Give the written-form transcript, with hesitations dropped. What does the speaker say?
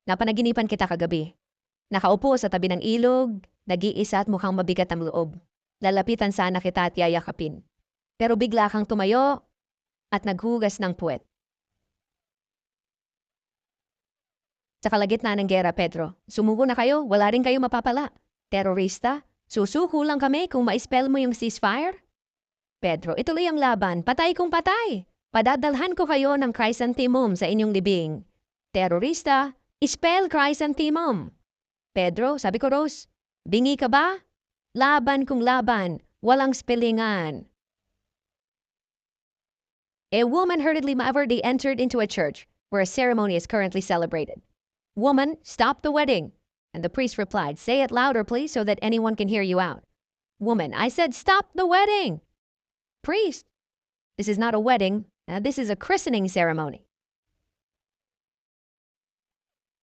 Napanaginipan kita kagabi. Nakaupo sa tabi ng ilog, nag-iisa at mukhang mabigat ang loob. Lalapitan sana kita at yayakapin. Pero bigla kang tumayo at naghugas ng puwet. Sa kalagitnaan ng gera, Pedro, sumuko na kayo, wala rin kayo mapapala. Terorista, susuko lang kami kung ma-spell mo yung ceasefire? Pedro, ituloy ang laban, patay kung patay. Padadalhan ko kayo ng chrysanthemum sa inyong libing. Terorista, spell chrysanthemum. Pedro, sabi ko Rose, bingi ka ba? Laban kung laban, walang spellingan. A woman hurriedly maverickly entered into a church where a ceremony is currently celebrated. Woman, stop the wedding. And the priest replied, say it louder please so that anyone can hear you out. Woman, I said stop the wedding. Priest, this is not a wedding, this is a christening ceremony.